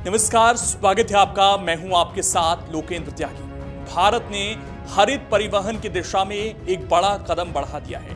नमस्कार, स्वागत है आपका। मैं हूं आपके साथ लोकेंद्र त्यागी। भारत ने हरित परिवहन की दिशा में एक बड़ा कदम बढ़ा दिया है।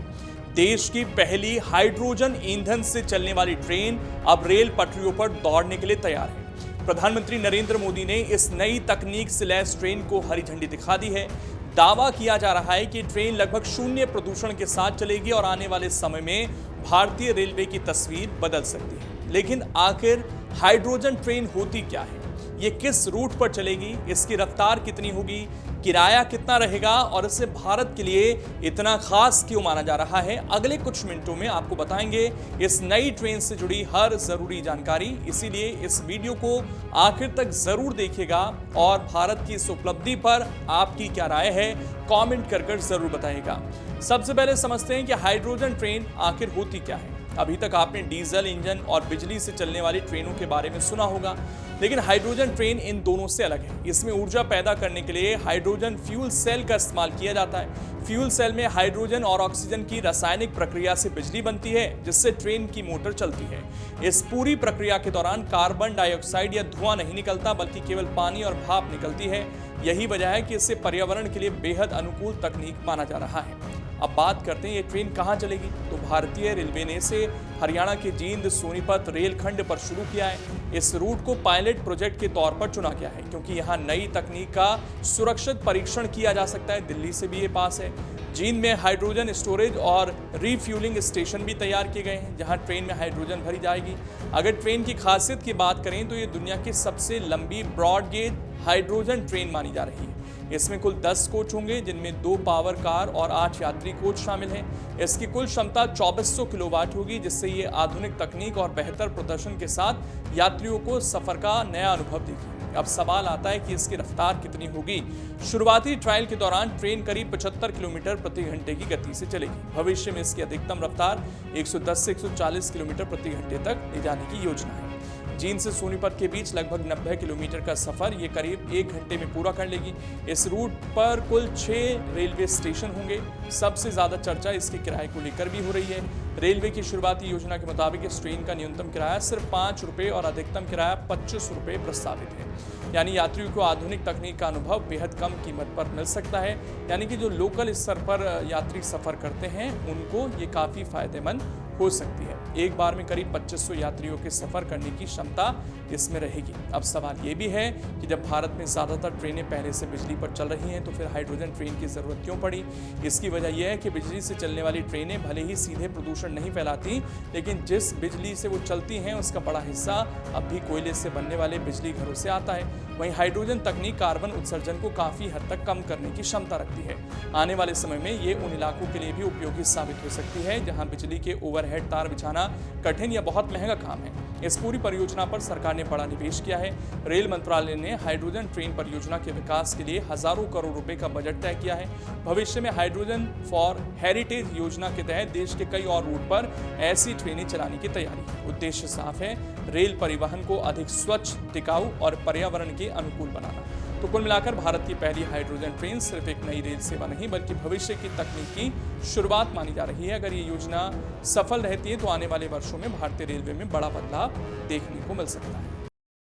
देश की पहली हाइड्रोजन ईंधन से चलने वाली ट्रेन अब रेल पटरियों पर दौड़ने के लिए तैयार है। प्रधानमंत्री नरेंद्र मोदी ने इस नई तकनीक से लैस ट्रेन को हरी झंडी दिखा दी है। दावा किया जा रहा है कि ट्रेन लगभग शून्य प्रदूषण के साथ चलेगी और आने वाले समय में भारतीय रेलवे की तस्वीर बदल सकती है। लेकिन आखिर हाइड्रोजन ट्रेन होती क्या है? ये किस रूट पर चलेगी? इसकी रफ्तार कितनी होगी? किराया कितना रहेगा? और इसे भारत के लिए इतना खास क्यों माना जा रहा है? अगले कुछ मिनटों में आपको बताएंगे इस नई ट्रेन से जुड़ी हर जरूरी जानकारी। इसीलिए इस वीडियो को आखिर तक जरूर देखिएगा और भारत की इस उपलब्धि पर आपकी क्या राय है, कमेंट कर जरूर बताइएगा। सबसे पहले समझते हैं कि हाइड्रोजन ट्रेन आखिर होती क्या है। अभी तक आपने डीजल इंजन और बिजली से चलने वाली ट्रेनों के बारे में सुना होगा, लेकिन हाइड्रोजन ट्रेन इन दोनों से अलग है। इसमें ऊर्जा पैदा करने के लिए हाइड्रोजन फ्यूल सेल का इस्तेमाल किया जाता है। फ्यूल सेल में हाइड्रोजन और ऑक्सीजन की रासायनिक प्रक्रिया से बिजली बनती है, जिससे ट्रेन की मोटर चलती है। इस पूरी प्रक्रिया के दौरान कार्बन डाइऑक्साइड या धुआं नहीं निकलता, बल्कि केवल पानी और भाप निकलती है। यही वजह है कि इसे पर्यावरण के लिए बेहद अनुकूल तकनीक माना जा रहा है। अब बात करते हैं ये ट्रेन कहाँ चलेगी। तो भारतीय रेलवे ने इसे हरियाणा के जींद सोनीपत रेलखंड पर शुरू किया है। इस रूट को पायलट प्रोजेक्ट के तौर पर चुना गया है, क्योंकि यहाँ नई तकनीक का सुरक्षित परीक्षण किया जा सकता है। दिल्ली से भी ये पास है। जींद में हाइड्रोजन स्टोरेज और रिफ्यूलिंग स्टेशन भी तैयार किए गए हैं, जहाँ ट्रेन में हाइड्रोजन भरी जाएगी। अगर ट्रेन की खासियत की बात करें तो ये दुनिया की सबसे लंबी ब्रॉड गेज हाइड्रोजन ट्रेन मानी जा रही है। इसमें कुल 10 कोच होंगे, जिनमें 2 पावर कार और 8 यात्री कोच शामिल हैं। इसकी कुल क्षमता 2400 किलोवाट होगी, जिससे ये आधुनिक तकनीक और बेहतर प्रदर्शन के साथ यात्रियों को सफर का नया अनुभव देगी। अब सवाल आता है कि इसकी रफ्तार कितनी होगी। शुरुआती ट्रायल के दौरान ट्रेन करीब 75 किलोमीटर प्रति घंटे की गति से चलेगी। भविष्य में इसकी अधिकतम रफ्तार 110 से 140 किलोमीटर प्रति घंटे तक ले जाने की योजना है। जींद से सोनीपत के बीच लगभग 90 किलोमीटर का सफर ये करीब 1 घंटे में पूरा कर लेगी। इस रूट पर कुल 6 रेलवे स्टेशन होंगे। सबसे ज्यादा चर्चा इसके किराए को लेकर भी हो रही है। रेलवे की शुरुआती योजना के मुताबिक इस ट्रेन का न्यूनतम किराया सिर्फ 5 रुपये और अधिकतम किराया 25 रुपये प्रस्तावित है। यानी यात्रियों को आधुनिक तकनीक का अनुभव बेहद कम कीमत पर मिल सकता है। यानी कि जो लोकल स्तर पर यात्री सफर करते हैं उनको ये काफी फायदेमंद हो सकती है। एक बार में करीब 2500 यात्रियों के सफर करने की क्षमता इसमें रहेगी। अब सवाल ये भी है कि जब भारत में ज़्यादातर ट्रेनें पहले से बिजली पर चल रही हैं, तो फिर हाइड्रोजन ट्रेन की ज़रूरत क्यों पड़ी? इसकी वजह यह है कि बिजली से चलने वाली ट्रेनें भले ही सीधे प्रदूषण नहीं फैलाती, लेकिन जिस बिजली से वो चलती हैं उसका बड़ा हिस्सा अब भी कोयले से बनने वाले बिजली घरों से आता है। वहीं हाइड्रोजन तकनीक कार्बन उत्सर्जन को काफ़ी हद तक कम करने की क्षमता रखती है। आने वाले समय में ये उन इलाकों के लिए भी उपयोगी साबित हो सकती है जहाँ बिजली के ओवरहेड तार बिछाना कठिन या बहुत महंगा काम है। इस पूरी परियोजना पर सरकार ने बड़ा निवेश किया है। रेल मंत्रालय ने हाइड्रोजन ट्रेन परियोजना के विकास के लिए हजारों करोड़ रुपए का बजट तय किया है। भविष्य में हाइड्रोजन फॉर हेरिटेज योजना के तहत देश के कई और रूट पर ऐसी ट्रेनें चलाने की तैयारी है। उद्देश्य साफ है, रेल परिवहन को अधिक स्वच्छ, टिकाऊ और पर्यावरण के अनुकूल बनाना। तो कुल मिलाकर भारत की पहली हाइड्रोजन ट्रेन सिर्फ एक नई रेल सेवा नहीं, बल्कि भविष्य की तकनीक की शुरुआत मानी जा रही है। अगर ये योजना सफल रहती है तो आने वाले वर्षों में भारतीय रेलवे में बड़ा बदलाव देखने को मिल सकता है।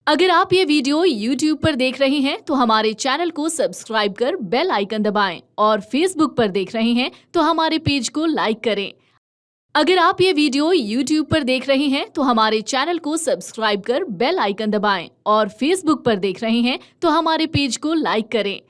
अगर आप ये वीडियो YouTube पर देख रहे हैं तो हमारे चैनल को सब्सक्राइब कर बेल आइकन दबाएं, और Facebook पर देख रहे हैं तो हमारे पेज को लाइक करें। अगर आप ये वीडियो YouTube पर देख रहे हैं तो हमारे चैनल को सब्सक्राइब कर बेल आइकन दबाएं, और Facebook पर देख रहे हैं तो हमारे पेज को लाइक करें।